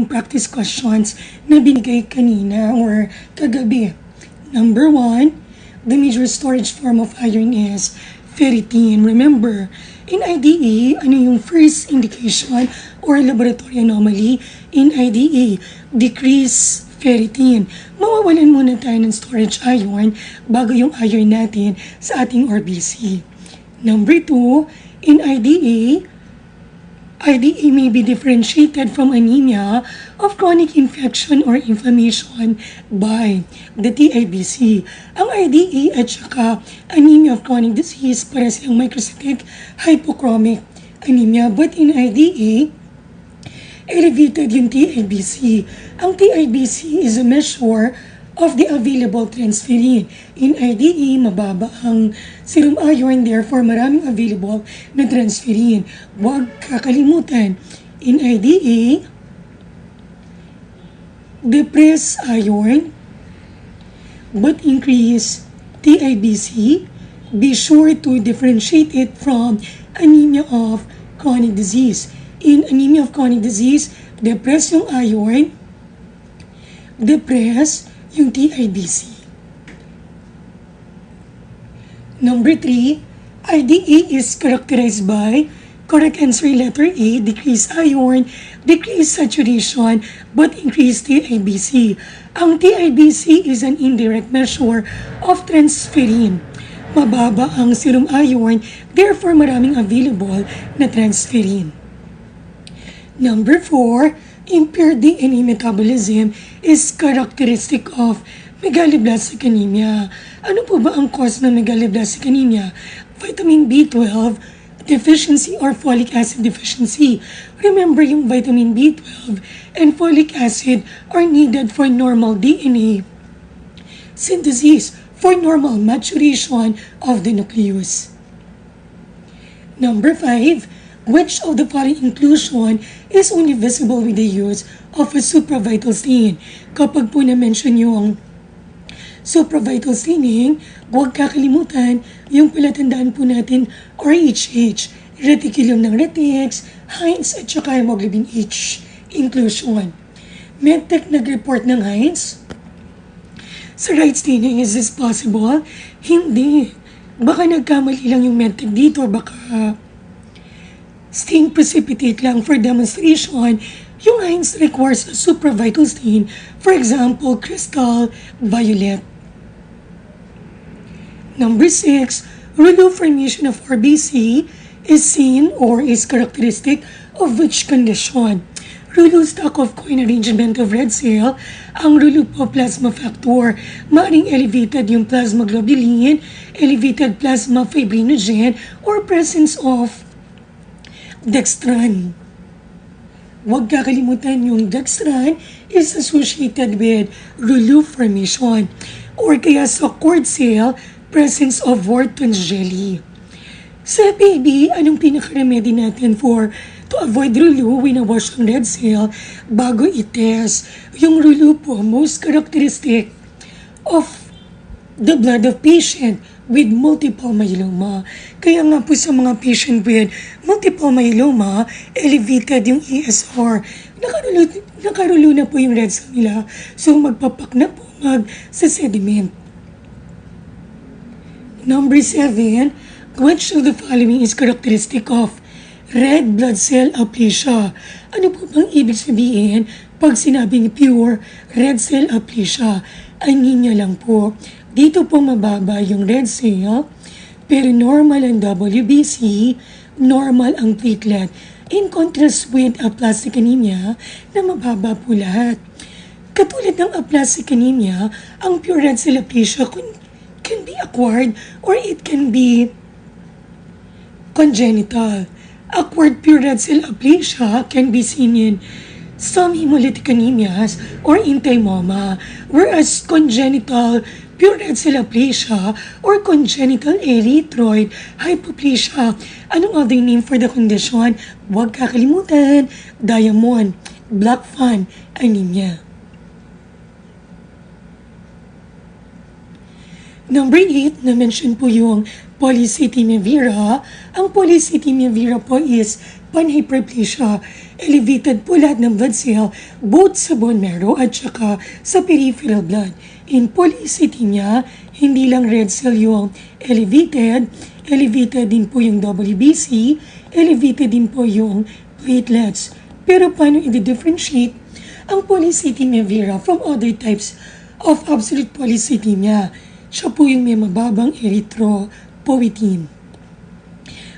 practice questions na binigay kanina or kagabi. Number 1, the major storage form of iron is ferritin. Remember, in IDE, ano yung first indication or laboratory anomaly in IDE? Decrease ferritin. Mawawalan muna tayo ng storage iron bago yung iron natin sa ating RBC. Number 2, in IDE may be differentiated from anemia of chronic infection or inflammation by the TIBC. Ang IDE at saka anemia of chronic disease para silang microcytic hypochromic anemia. But in IDE, elevated yung TIBC. Ang TIBC is a measure of the available transferrin. In IDE, mababa ang serum iron, therefore maraming available na transferrin. Huwag kakalimutan, in IDE, depress iron but increase TIBC. Be sure to differentiate it from anemia of chronic disease. In anemia of chronic disease, depress yung iron, depress yung TIBC. Number 3, IDE is characterized by correct answer letter A, decreased iron, decreased saturation, but increased TIBC. Ang TIBC is an indirect measure of transferrin. Mababa ang serum iron, therefore maraming available na transferrin. Number 4, impaired DNA metabolism is characteristic of megaloblastic anemia. Ano po ba ang cause ng megaloblastic anemia? Vitamin B12 deficiency or folic acid deficiency. Remember, yung vitamin B12 and folic acid are needed for normal DNA synthesis, for normal maturation of the nucleus. Number 5, which of the following inclusion is only visible with the use of a supravital stain? Kapag po na-mention yung supravital staining, huwag kakalimutan yung palatandaan po natin RHH, reticulum ng retex, Heinz at saka hemoglobin H inclusion. Medtech nag-report ng Heinz sa right staining. Is this possible? Hindi. Baka nagkamali lang yung Medtech dito, baka stain precipitate lang for demonstration. Yung Heinz requires a supravital stain, for example, crystal violet. Number 6, rouleau formation of RBC is seen or is characteristic of which condition? Rouleau stock of coin arrangement of red cell, ang rouleau po plasma factor, maaaring elevated yung plasma globulin, elevated plasma fibrinogen, or presence of dextran. Huwag kakalimutan yung dextran is associated with rouleau formation, or kaya sa cord cell, presence of Wharton's jelly. Sa baby, anong pinaka-remedy natin to avoid rouleau? Winawash ang red cell bago i-test. Yung rouleau po, most characteristic of the blood of patient with multiple myeloma. Kaya nga po sa mga patient with multiple myeloma, elevated yung ESR. Nakarulo na po yung red cell nila. So magpapak na po sa sediment. Number 7, which of the following is characteristic of red blood cell aplasia? Ano po bang ibig sabihin pag sinabing pure red cell aplasia? Anemia lang po. Dito po mababa yung red cell, pero normal ang WBC, normal ang platelet. In contrast with aplastic anemia na mababa po lahat. Katulad ng aplastic anemia, ang pure red cell aplasia can be acquired or it can be congenital. Acquired pure red cell aplasia can be seen in some hemolytic anemias or in thymoma, whereas congenital pure red cell aplasia or congenital erythroid hypoplasia. Anong other name for the condition? Huwag kakalimutan, diamond, black fan anemia. Number 8, na-mention po yung polycythemia vera. Ang polycythemia vera po is panhyperplasia. Elevated po lahat ng blood cell, both sa bone marrow at saka sa peripheral blood. In polycythemia, hindi lang red cell yung elevated din po yung WBC, elevated din po yung platelets. Pero paano i-differentiate ang polycythemia vera from other types of absolute polycythemia? Siya po yung may mababang erythropoietin.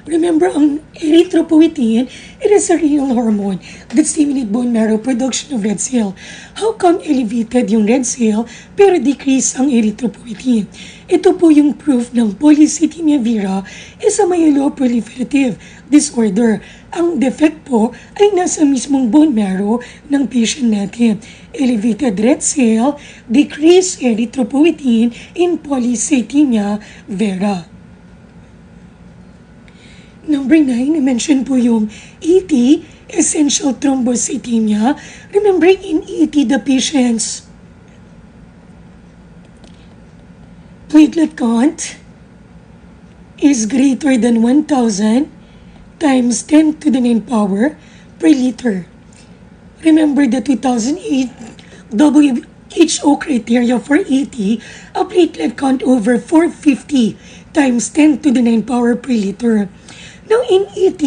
Remember, ang erythropoietin, it is a renal hormone that stimulates bone marrow production of red cell. How come elevated yung red cell pero decrease ang erythropoietin? Ito po yung proof ng polycythemia vera is a myeloproliferative disorder. Ang defect po ay nasa mismong bone marrow ng patient natin. Elevated red cell, decreased erythropoietin in polycythemia vera. Number 9, I-mention po yung ET, essential thrombocythemia. Remember, in ET, the patient's platelet count is greater than 1,000 times 10 to the 9 power per liter. Remember the 2008 WHO criteria for ET, a platelet count over 450 times 10 to the 9 power per liter. Now, in ET,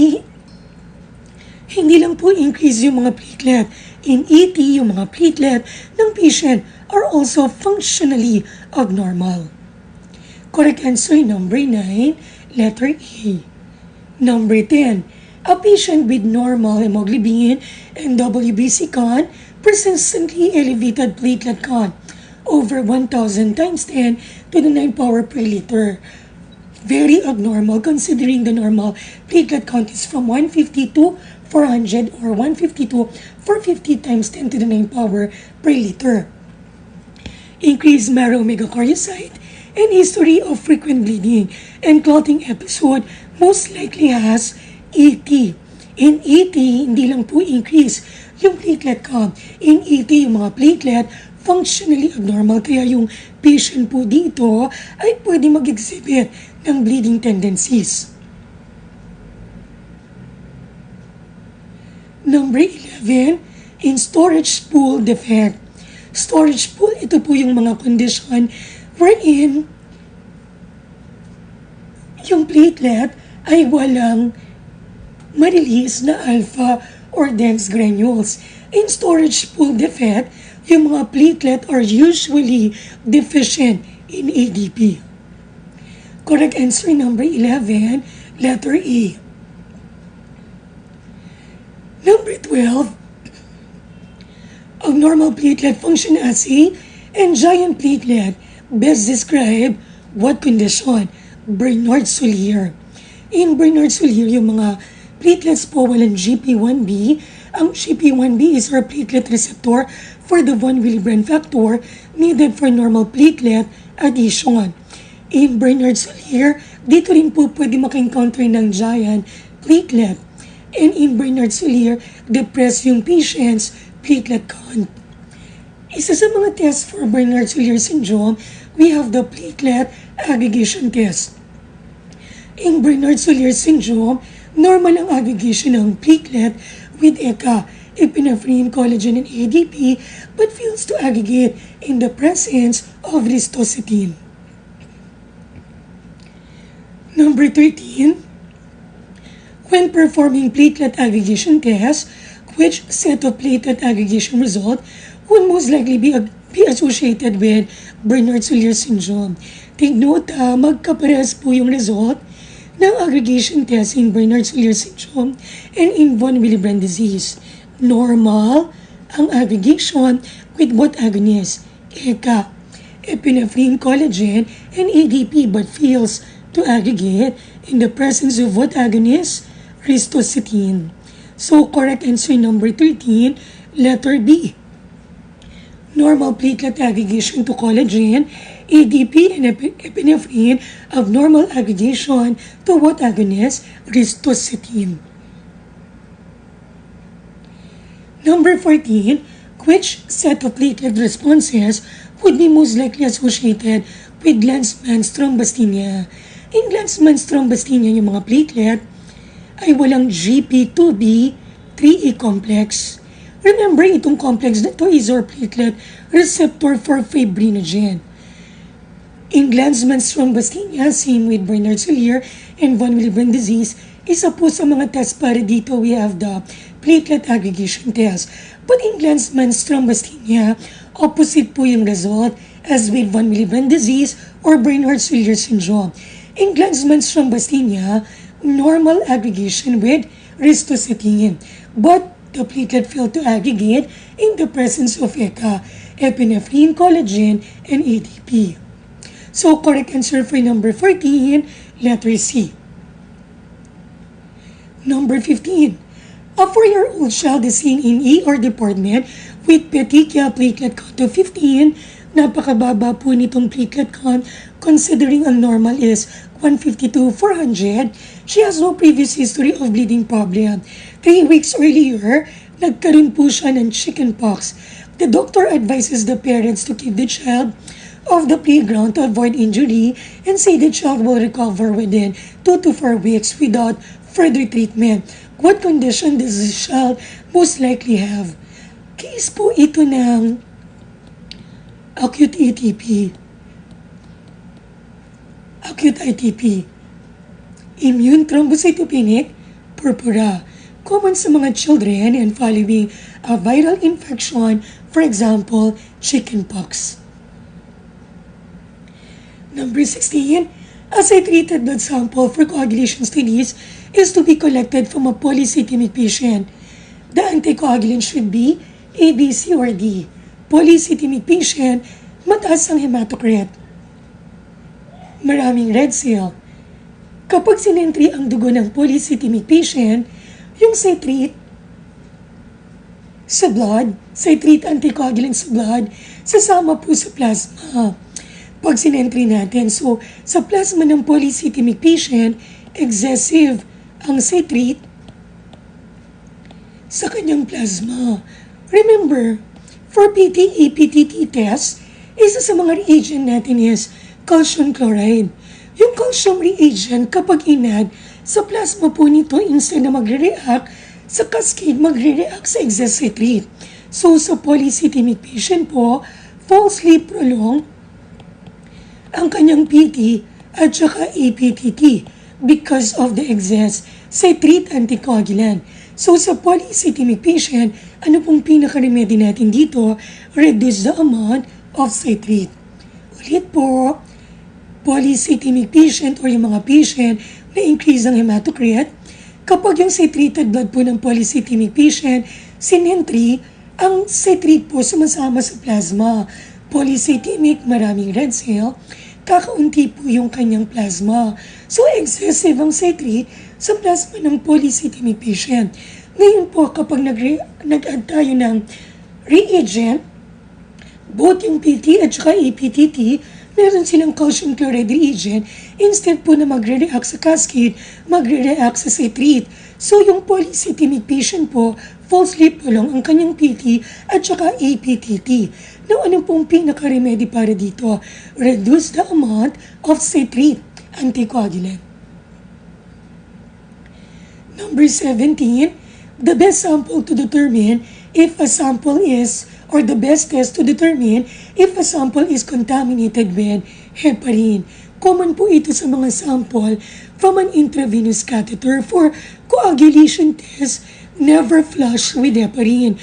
hindi lang po increase yung mga platelet. In ET, yung mga platelet ng patient are also functionally abnormal. Correct answer, number 9, letter A. Number 10, a patient with normal hemoglobin and WBC count, persistently elevated platelet count over 1,000 times 10 to the 9 power per liter. Very abnormal considering the normal platelet count is from 150 to 400 or 150 to 450 times 10 to the 9 power per liter. Increased marrow megakaryocyte and history of frequent bleeding and clotting episode most likely has ET. In ET, hindi lang po increase yung platelet count. In ET, yung mga platelet functionally abnormal, kaya yung patient po dito ay pwede mag-exhibit ng bleeding tendencies. Number 11, in storage pool defect. Storage pool, ito po yung mga condition wherein yung platelet ay walang ma-release na alpha or dense granules. In storage pool defect, yung mga platelet are usually deficient in ADP. Correct answer, number 11, letter A. Number 12, abnormal platelet function assay and giant platelet best describe what condition? Bernard-Soulier. In Bernard-Soulier, yung mga platelets po walang GP1B. Ang GP1B is our platelet receptor for the von Willebrand factor needed for normal platelet addition. In Bernard-Soulier, dito rin po pwede maka-encounter ng giant platelet. And in Bernard-Soulier, depress yung patient's platelet count. Isa sa mga tests for Bernard-Soulier syndrome, we have the platelet aggregation test. In Bernard-Soulier syndrome, normal ang aggregation ng platelet with ECA, epinephrine, collagen, and ADP, but fails to aggregate in the presence of ristocytin. Number 13, when performing platelet aggregation test, which set of platelet aggregation result would most likely be associated with Bernard-Soulier syndrome? Take note, magkaparehas po yung result ng aggregation test in Bernard-Soulier syndrome and in von Willebrand disease. Normal ang aggregation with what agonist? ECA, epinephrine, collagen, and ADP, but fails to aggregate in the presence of what agonist? Ristocytin. So, correct answer number 13, letter B. Normal platelet aggregation to collagen, ADP, and epinephrine of normal aggregation to what agonist? Ristocytin. Number 14, which set of platelet responses would be most likely associated with Glanzmann's thrombasthenia? In Glanzmann's thrombasthenia, yung mga platelet ay walang GP2B3E complex. Remember, itong complex na ito is our platelet receptor for fibrinogen. In Glanzmann's thrombasthenia, same with Bernard-Soulier and von Willebrand disease, isa po sa mga test para dito, we have the platelet aggregation test. But in Glanzmann's thrombasthenia, opposite po yung result as with von Willebrand disease or Bernard-Soulier syndrome. In Glanzmann's thrombasthenia, normal aggregation with ristocetin. But the platelet failed to aggregate in the presence of ECA, epinephrine, collagen, and ADP. So, correct answer for number 14, letter C. Number 15. A 4-year-old child is seen in ER department with petechia platelet count of 15. Napakababa po nitong platelet count considering ang normal is 150 to 400. She has no previous history of bleeding problem. 3 weeks earlier, nagkaroon po siya ng chickenpox. The doctor advises the parents to keep the child off the playground to avoid injury and say the child will recover within 2 to 4 weeks without further treatment. What condition does this child most likely have? Case po ito ng acute ATP. Acute ITP. Immune thrombocytopenic purpura. Common sa mga children and following a viral infection, for example, chickenpox. Number 16, a treated blood sample for coagulation studies is to be collected from a polycythemic patient. The anticoagulant should be A, B, C, or D. Polycythemic patient, mataas ang hematocrit. Maraming red cell. Kapag sinentry ang dugo ng polycythemic patient, yung citrate sa blood, citrate anticoagulant sa blood, sasama po sa plasma. Pag sinentry natin, so sa plasma ng polycythemic patient, excessive ang citrate sa kanyang plasma. Remember, for PT-APTT test, isa sa mga reagent natin is calcium chloride. Yung calcium reagent, kapag inad, sa plasma po nito, instead na magre-react sa cascade, magre-react sa excess citrate. So, sa polycythemic patient po, falsely prolonged ang kanyang PT at saka APTT because of the excess citrate anticoagulant. So, sa polycythemic patient, ano pong pinaka-remedy natin dito? Reduce the amount of citrate. Ulit po, polycythemic patient or yung mga patient na increase ang hematocrit, kapag yung citrated blood po ng polycythemic patient, sinentry, ang citrate po sumasama sa plasma. Polycythemic, maraming red cell, kakaunti po yung kanyang plasma. So, excessive ang citrate sa plasma ng polycythemic patient. Ngayon po, kapag nag-add tayo ng reagent, both yung PT at saka APTT, meron silang calcium chloride reagent, instead po na magre-react sa cascade, magre-react sa citrate. So, yung polycythemic patient po, falsely prolong ang kanyang PT at saka APTT. Now, ano pong pinaka-remedy para dito? Reduce the amount of citrate anticoagulant. Number 17, the best sample to determine if a sample is, or the best test to determine if a sample is contaminated with heparin. Common po ito sa mga sample from an intravenous catheter for coagulation test. Never flush with heparin.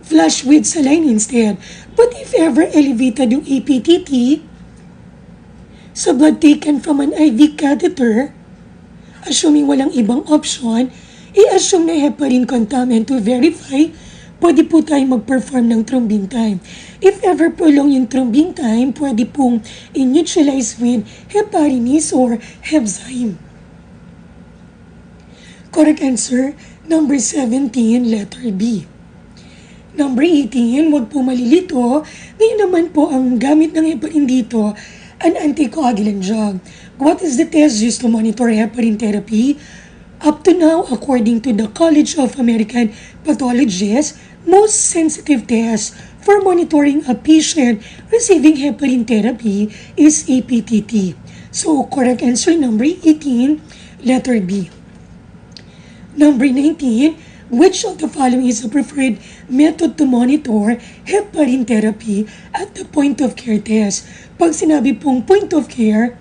Flush with saline instead. But if ever elevated yung APTT sa blood taken from an IV catheter, assuming walang ibang option, i-assume na heparin contaminant to verify, pwede po tayong mag-perform ng thrombin time. If ever prolong yung thrombin time, pwede pong initialize with heparinase or Hebzyme. Correct answer, number 17, letter B. Number 18, huwag po malilito. Ngayon naman po, ang gamit ng heparin dito, an anticoagulant drug. What is the test used to monitor heparin therapy? Up to now, according to the College of American Pathologists, most sensitive test for monitoring a patient receiving heparin therapy is APTT. So, correct answer number 18, letter B. Number 19, which of the following is a preferred method to monitor heparin therapy at the point of care test? Pag sinabi pong point of care,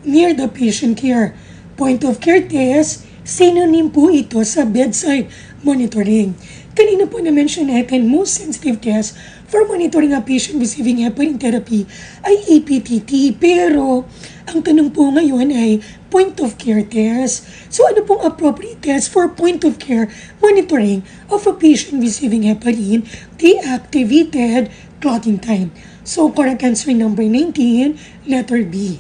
near the patient care. Point of care test, synonym po ito sa bedside monitoring. Kanina po na-mention natin, most sensitive test for monitoring a patient receiving heparin therapy ay APTT. Pero, ang tanong po ngayon ay point of care test. So, ano pong appropriate test for point of care monitoring of a patient receiving heparin deactivated clotting time? So, correct answer number 19, letter B.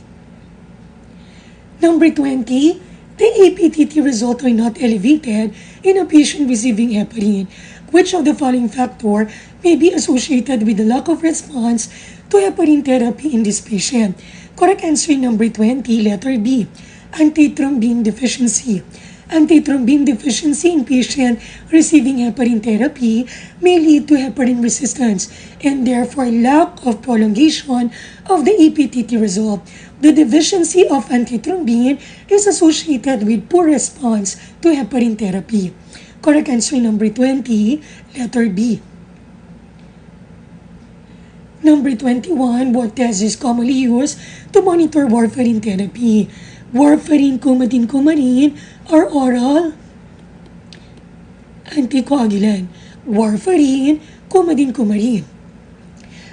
Number 20, the APTT result are not elevated in a patient receiving heparin. Which of the following factor may be associated with the lack of response to heparin therapy in this patient? Correct answer number 20, letter B, antithrombin deficiency. Antithrombin deficiency in patient receiving heparin therapy may lead to heparin resistance and therefore lack of prolongation of the APTT result. The deficiency of antithrombin is associated with poor response to heparin therapy. Correct answer number 20, letter B. Number 21, what test is commonly used to monitor warfarin therapy? Warfarin, coumadin, or oral anticoagulant. Warfarin, coumadin.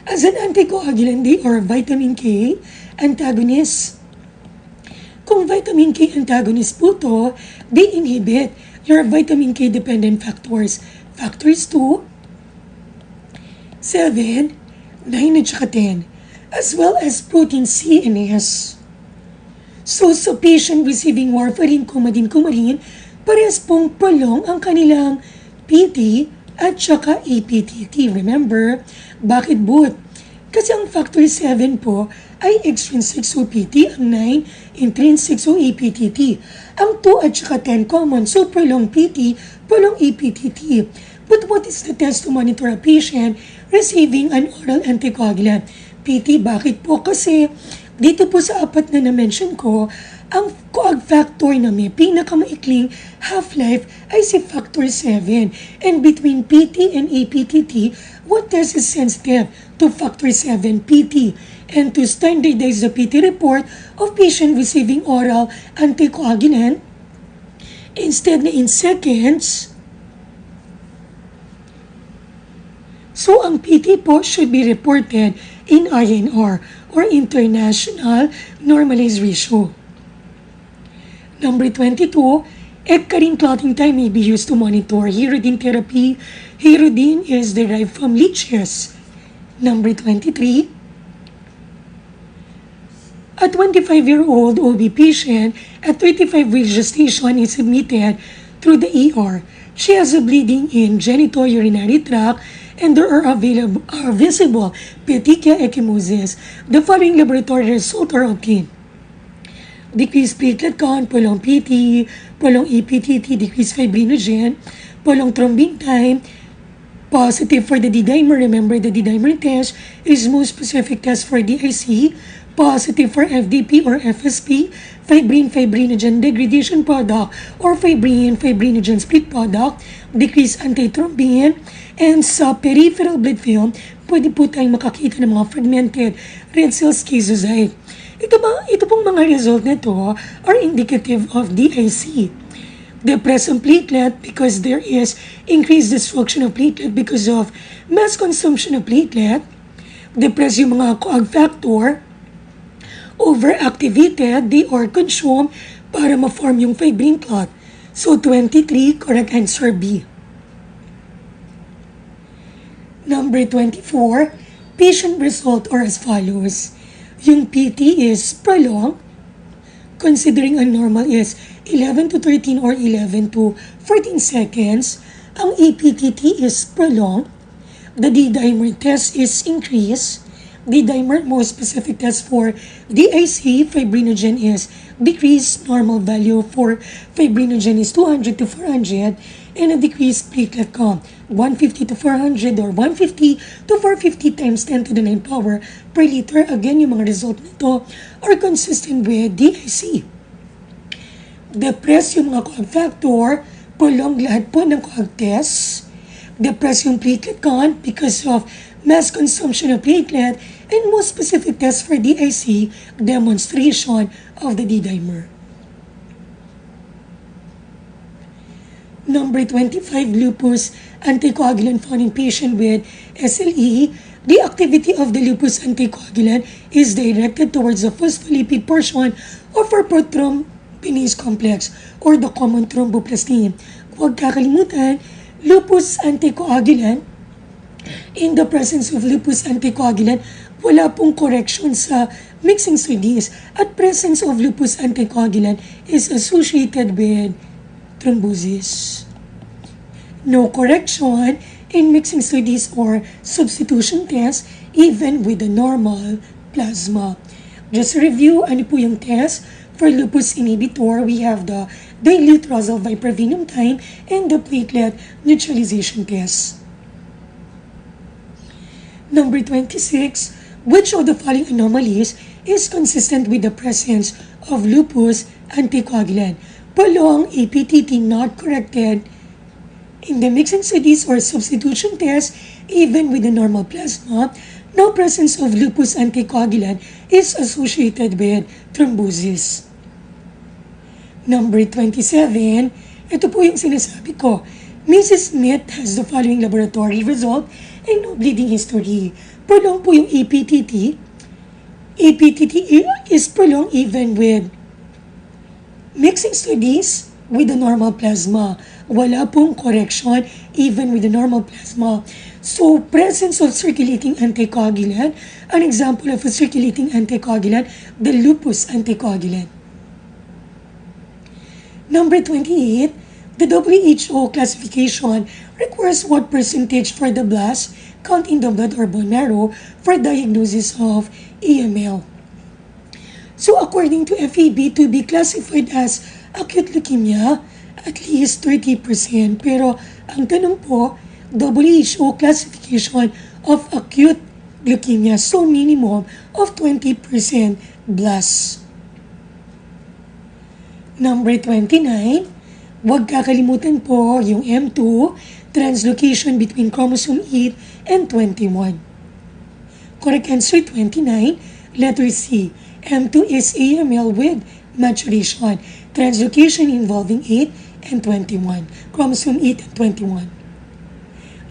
As an anticoagulant, they are vitamin K antagonist. Kung vitamin K antagonist po to, they inhibit your vitamin K dependent factors. Factors 2, 7, 9 at saka 10, as well as protein C and S. So, sa patient receiving warfarin, coumadin, parehas pong prolong ang kanilang PT at saka APTT. Remember, bakit both? Kasi ang factor 7 po ay extrinsic so PT, ang 9 intrinsic so APTT. Ang 2 at saka 10 common, so prolong PT, prolong APTT. But what is the test to monitor a patient receiving an oral anticoagulant? PT, bakit po? Kasi dito po sa apat na na-mention ko, ang coag factor na may pinakamaikling half-life ay si factor 7. And between PT and APTT, what test is sensitive to factor 7 PT? And to standardize the PT report of patient receiving oral anticoagulant, instead na in seconds, so ang PT po should be reported in INR or International Normalized Ratio. Number 22, eccarine clotting time may be used to monitor Hirudin therapy. Hirudin is derived from leeches. Number 23, a 25-year-old OB patient at 35-week gestation is admitted through the ER. She has a bleeding in genitourinary tract and there are visible petechial ecchymosis. The following laboratory results are obtained. Decreased platelet count, prolonged PT, prolonged APTT, decreased fibrinogen, prolonged thrombin time, positive for the D-dimer. Remember, the D-dimer test is most specific test for DIC. Positive for FDP or FSP, fibrinogen degradation product, or fibrinogen split product, decreased antithrombin, and sa peripheral blood film, pwede po tayong makakita ng mga fragmented red cell schizocyte. Ito pong mga result nito are indicative of DIC. Depressed platelet because there is increased destruction of platelet because of mass consumption of platelet. Depressed yung mga coag factor. Overactivated, they are consumed para ma-form yung fibrin clot. So 23, correct answer B. Number 24, patient result are as follows. Yung PT is prolonged, considering a normal is 11 to 13 or 11 to 14 seconds. Ang APTT is prolonged. The D-dimer test is increased. D-dimer, most specific test for DIC, fibrinogen is decreased. Normal value for fibrinogen is 200 to 400. And a decreased platelet count, 150 to 400 or 150 to 450 times 10 to the 9 power per liter. Again, yung mga result nito are consistent with DIC. Depressed yung mga coag factor, prolonged lahat po ng coag test, depress yung platelet count because of mass consumption of platelet, and most specific test for DIC, demonstration of the D-dimer. Number 25, lupus anticoagulant found in patient with SLE. The activity of the lupus anticoagulant is directed towards the phospholipid portion of our prothrombinase complex or the common thromboplastin. Huwag kakalimutan, lupus anticoagulant, in the presence of lupus anticoagulant, wala pong correction sa mixing studies at presence of lupus anticoagulant is associated with thrombosis. No correction in mixing studies or substitution tests even with the normal plasma. Just to review, ano po yung test? For lupus inhibitor, we have the dilute Russell Vipervinum time and the platelet neutralization test. Number 26, which of the following anomalies is consistent with the presence of lupus anticoagulant? Prolonged APTT not corrected in the mixing studies or substitution test, even with the normal plasma, no presence of lupus anticoagulant is associated with thrombosis. Number 27, ito po yung sinasabi ko. Mrs. Smith has the following laboratory result and no bleeding history. Prolonged po yung APTT. APTT is prolonged even with mixing studies with the normal plasma. Wala pong correction even with the normal plasma. So, presence of circulating anticoagulant, an example of a circulating anticoagulant, the lupus anticoagulant. Number 28, the WHO classification requires what percentage for the blast count in the blood or bone marrow for diagnosis of AML. So according to FAB, to be classified as acute leukemia, at least 30%. Pero ang tanong po, WHO classification of acute leukemia, so minimum of 20% blast. Number 29, huwag kakalimutan po yung M2, translocation between chromosome 8 and 21. Correct answer 29, letter C. M2 is AML with maturation, translocation involving 8 and 21, chromosome 8 and 21.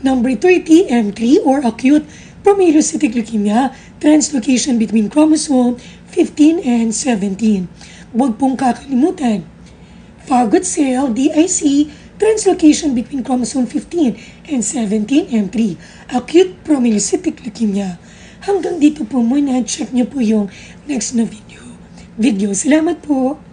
Number 30, M3 or acute promyelocytic leukemia, translocation between chromosome 15 and 17. Huwag pong kakalimutan. Fagot cell, DIC, translocation between chromosome 15 and 17, M3, acute promyelocytic leukemia. Hanggang dito po muna, check nyo po yung next na video. Salamat po!